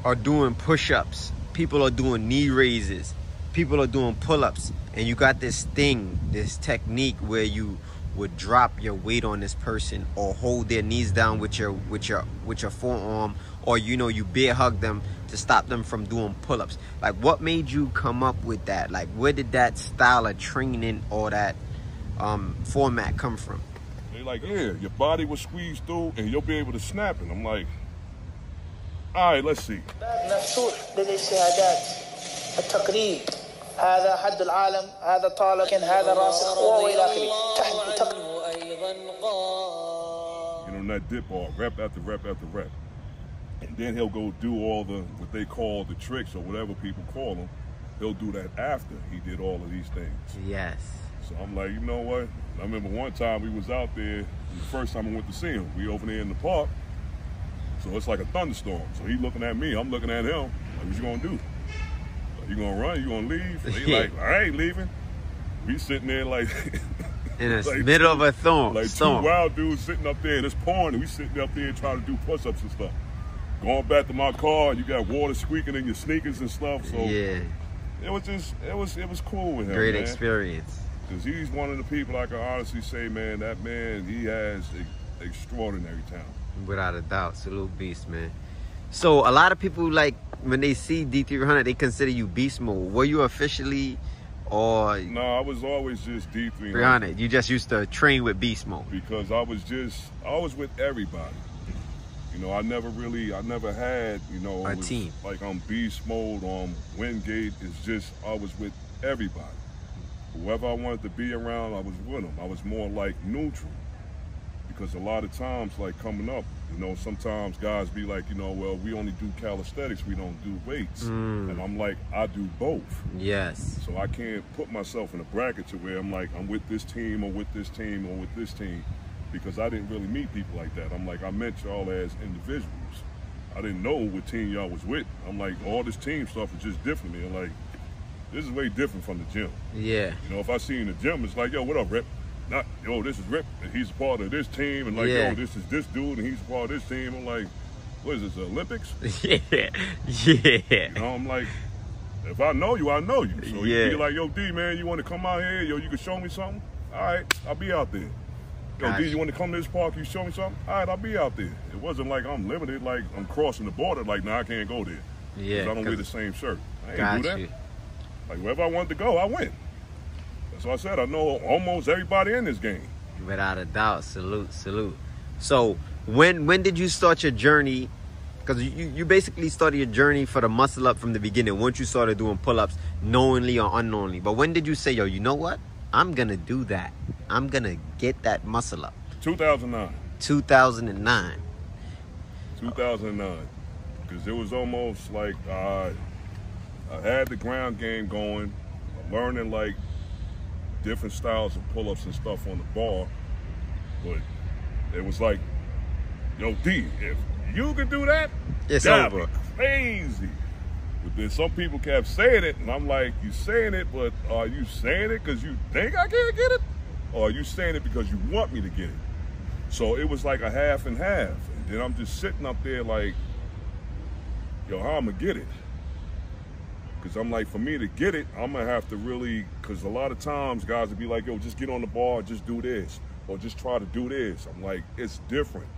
are doing push-ups. People are doing knee raises. People are doing pull-ups. And you got this thing, this technique where you would drop your weight on this person or hold their knees down with your forearm, or you bear hug them to stop them from doing pull-ups. Like, what made you come up with that? Like, where did that style of training or that format come from? They like, yeah, your body will squeeze through and you'll be able to snap it. I'm like, all right, let's see. هذا حد العالم، هذا طالب، هذا راسخ وإلى آخره. That dip off, rep after rep after rep. And then he'll go do all the, what they call the tricks or whatever people call them. He'll do that after he did all of these things. Yes. So I'm like, you know what? I remember one time we was out there, the first time I went to see him, we over there in the park. So it's like a thunderstorm. So he looking at me, I'm looking at him. Like, what you gonna do? You gonna run? You gonna leave? He like, I ain't leaving. We sitting there like in the like middle of a storm. Like two wild dudes sitting up there, and it's pouring, and we sitting up there trying to do push-ups and stuff. Going back to my car, you got water squeaking in your sneakers and stuff. So yeah, it was just it was cool with him. Great man. Experience. Because he's one of the people I can honestly say, man, that man, he has extraordinary talent. Without a doubt, salute beast, man. So a lot of people, like, when they see D300, they consider you beast mode. Were you officially, or? No, I was always just D300. 300. You just used to train with beast mode. Because I was with everybody. You know, I never had, a team. Like on beast mode, on Wingate. It's just, I was with everybody. Whoever I wanted to be around, I was with them. I was more like neutral. Because a lot of times, like coming up, sometimes guys be like, well, we only do calisthenics, we don't do weights. And I'm like, I do both. Yes. So I can't put myself in a bracket to where I'm like, I'm with this team or with this team or with this team, because I didn't really meet people like that. I'm like, I met y'all as individuals. I didn't know what team y'all was with. I'm like, all this team stuff is just different to me. I'm like, this is way different from the gym. Yeah. If I see you in the gym, it's like, yo, what up, Rip? Not, yo, this is Rip, and he's a part of this team, and like, yo, this is this dude, and he's a part of this team. I'm like, what is this, the Olympics? Yeah. I'm like, if I know you, I know you. So you be like, yo, D, man, you want to come out here? Yo, you can show me something? All right, I'll be out there. Yo, D, you want to come to this park? You show me something? All right, I'll be out there. It wasn't like I'm limited, like I'm crossing the border, like, nah, I can't go there. Yeah. Because I don't wear the same shirt. I ain't do that. Like, wherever I wanted to go, I went. So I said, I know almost everybody in this game. Without a doubt. Salute, salute. So when did you start your journey? Because you basically started your journey for the muscle up from the beginning, once you started doing pull-ups, knowingly or unknowingly. But when did you say, yo, you know what? I'm going to do that. I'm going to get that muscle up. 2009. 2009. 2009. Because it was almost like I had the ground game going, learning like different styles of pull-ups and stuff on the bar, but it was like, yo, D, if you could do that, it's that'd over. Be crazy. But then some people kept saying it, and I'm like, you saying it, but are you saying it because you think I can't get it? Or are you saying it because you want me to get it? So it was like a half and half. And then I'm just sitting up there like, yo, how I'm gonna get it? Because I'm like, for me to get it, I'm going to have to really, because a lot of times guys would be like, yo, just get on the bar, just do this, or just try to do this. I'm like, it's different.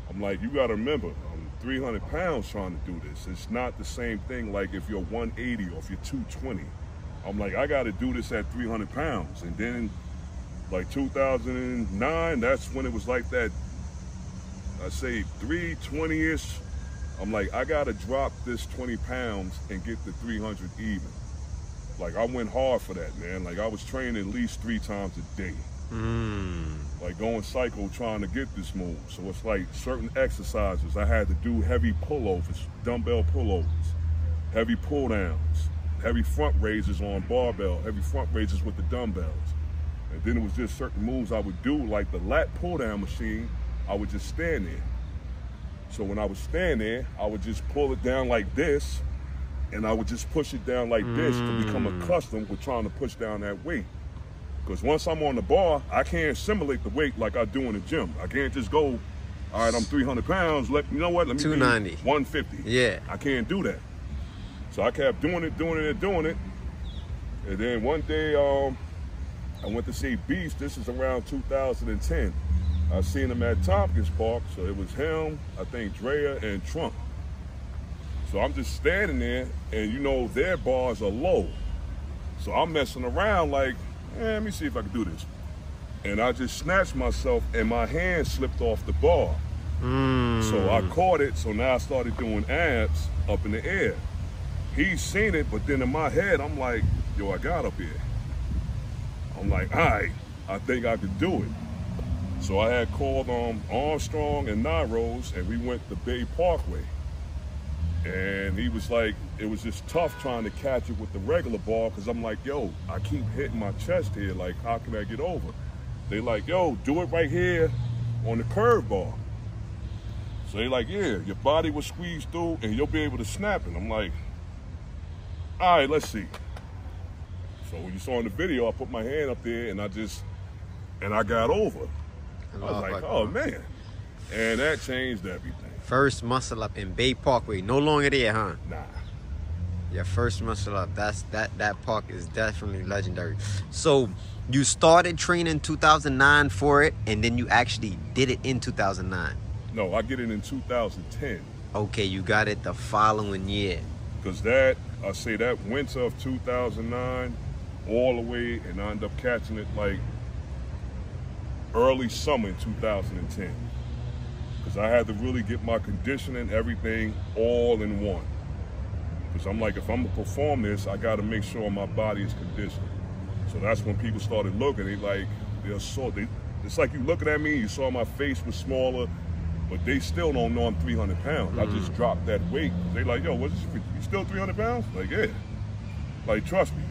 I'm like, you got to remember, I'm 300 pounds trying to do this. It's not the same thing like if you're 180 or if you're 220. I'm like, I got to do this at 300 pounds. And then, like 2009, that's when it was like that, I say 320-ish. I'm like, I gotta drop this 20 pounds and get the 300 even. Like, I went hard for that, man. Like, I was training at least 3 times a day. Like, going psycho trying to get this move. So it's like certain exercises. I had to do heavy pullovers, dumbbell pullovers, heavy pull downs, heavy front raises on barbell, heavy front raises with the dumbbells. And then it was just certain moves I would do, like the lat pull down machine, I would just stand there. So when I was standing there, I would just pull it down like this, and I would just push it down like this to become accustomed with trying to push down that weight. Because once I'm on the bar, I can't assimilate the weight like I do in the gym. I can't just go all right, I'm 300 pounds. You know what? Let me 290. be 150. Yeah. I can't do that. So I kept doing it. And then one day, I went to see Beast. This is around 2010. I seen him at Tompkins Park. So it was him, I think Drea, and Trump. So I'm just standing there, and you know, their bars are low. So I'm messing around like, let me see if I can do this. And I just snatched myself, and my hand slipped off the bar. So I caught it, so now I started doing abs up in the air. He's seen it, but then in my head, I'm like, yo, I got up here. I'm like, all right, I think I could do it. So I had called Armstrong and Narose, and we went to Bay Parkway. And he was like, it was just tough trying to catch it with the regular bar, because I'm like, yo, I keep hitting my chest here, like, how can I get over? They like, yo, do it right here on the curve bar. So they like, yeah, your body will squeeze through and you'll be able to snap it. I'm like, all right, let's see. So when you saw in the video, I put my hand up there and I got over. I was like, oh man. And that changed everything. First muscle up in Bay Parkway. No longer there, huh? Nah. Your first muscle up. That park is definitely legendary. So you started training 2009 for it, and then you actually did it in 2009. No, I get it in 2010. Okay, you got it the following year. Because I say that winter of 2009 all the way, and I end up catching it like early summer in 2010. Because I had to really get my conditioning, everything all in one. Because I'm like, if I'm gonna perform this, I gotta make sure my body is conditioned. So that's when people started looking, it's like you looking at me, you saw my face was smaller, but they still don't know I'm 300 pounds. I just dropped that weight. They like, yo, you still 300 pounds? Like, yeah. Like, trust me.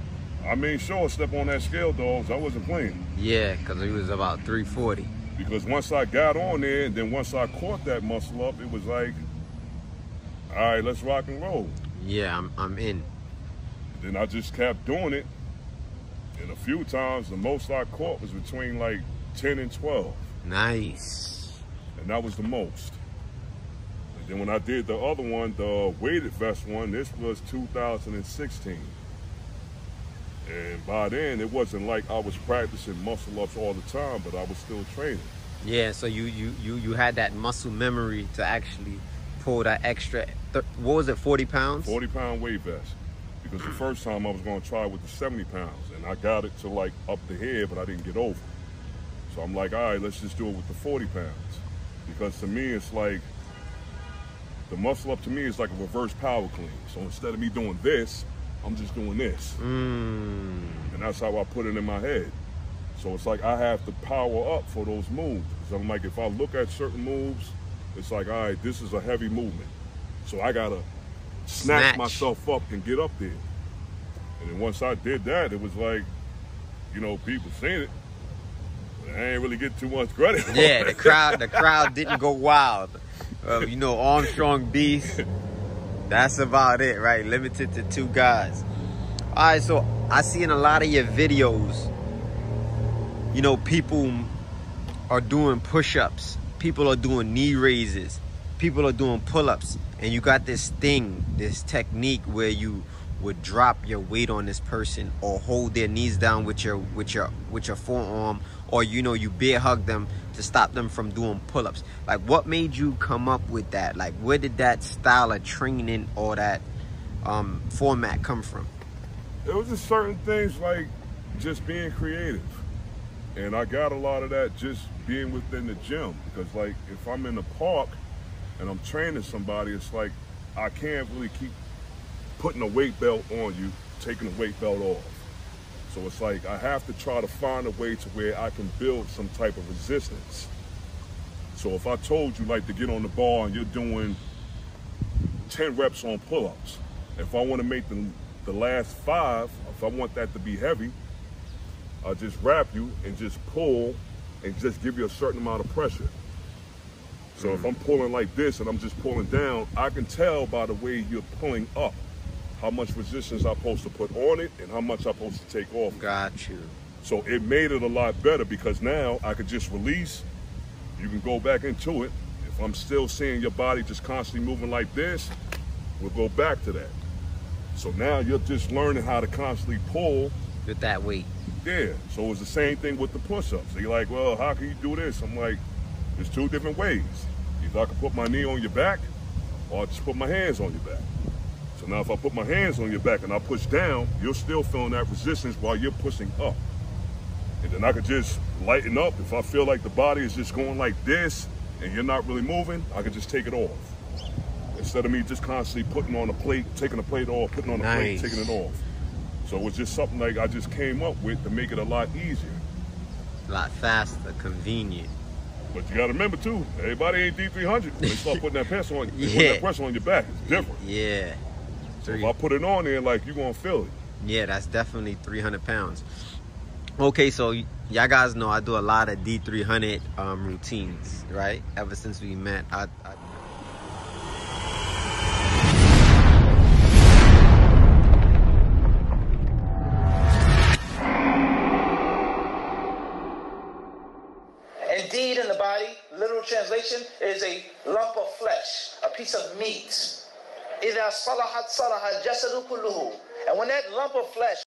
I made sure I stepped on that scale, dogs. I wasn't playing. Yeah, because it was about 340. Because once I got on there, and then once I caught that muscle up, it was like, all right, let's rock and roll. Yeah, I'm in. Then I just kept doing it. And a few times, the most I caught was between like 10 and 12. Nice. And that was the most. And then when I did the other one, the weighted vest one, this was 2016. And by then, it wasn't like I was practicing muscle ups all the time, but I was still training. Yeah, so you had that muscle memory to actually pull that extra, what was it, 40 pounds? 40-pound weight vest. Because the first time I was going to try with the 70 pounds, and I got it to like up the head, but I didn't get over. So I'm like, all right, let's just do it with the 40 pounds. Because to me, it's like, the muscle up to me is like a reverse power clean. So instead of me doing this, I'm just doing this. And that's how I put it in my head. So it's like I have to power up for those moves. So I'm like, if I look at certain moves, it's like, all right, this is a heavy movement. So I gotta snatch myself up and get up there. And then once I did that, it was like, you know, people seen it. But I ain't really get too much credit. Yeah, the crowd didn't go wild. You know, Armstrong Beast. That's about it, right? Limited to 2 guys. All right, so I see in a lot of your videos, you know, people are doing push-ups. People are doing knee raises. People are doing pull-ups. And you got this thing, this technique where you would drop your weight on this person or hold their knees down with your forearm, or, you know, you bear hug them to stop them from doing pull-ups. Like, what made you come up with that? Like, where did that style of training or that format come from? It was just certain things like just being creative. And I got a lot of that just being within the gym. Because, like, if I'm in the park and I'm training somebody, it's like I can't really keep putting a weight belt on you, taking the weight belt off. So it's like I have to try to find a way to where I can build some type of resistance. So if I told you like to get on the bar and you're doing 10 reps on pull-ups, if I want to make the last 5, if I want that to be heavy, I'll just wrap you and just pull and just give you a certain amount of pressure. So if I'm pulling like this and I'm just pulling down, I can tell by the way you're pulling up how much resistance I'm supposed to put on it and how much I'm supposed to take off. Got you. So it made it a lot better because now I could just release. You can go back into it. If I'm still seeing your body just constantly moving like this, we'll go back to that. So now you're just learning how to constantly pull with that weight. Yeah, so it's the same thing with the push-ups. They're like, well, how can you do this? I'm like, there's two different ways. Either I can put my knee on your back, or I just put my hands on your back. So now if I put my hands on your back and I push down, you're still feeling that resistance while you're pushing up. And then I could just lighten up. If I feel like the body is just going like this and you're not really moving, I could just take it off. Instead of me just constantly putting on a plate, taking a plate off, putting on a plate, taking it off. So it was just something like I just came up with to make it a lot easier. A lot faster, convenient. But you got to remember too, everybody ain't D300. When they start putting that pressure on, putting that pressure on your back, it's different. Yeah. So if I put it on there, like, you're going to feel it. Yeah, that's definitely 300 pounds. Okay, so y'all guys know I do a lot of D300 routines, right? Ever since we met, Indeed, in the body, literal translation, is a lump of flesh, a piece of meat. إِذَا صَلَحَتْ صَلَحَ الْجَسَدُ كُلُّهُ. And when that lump of flesh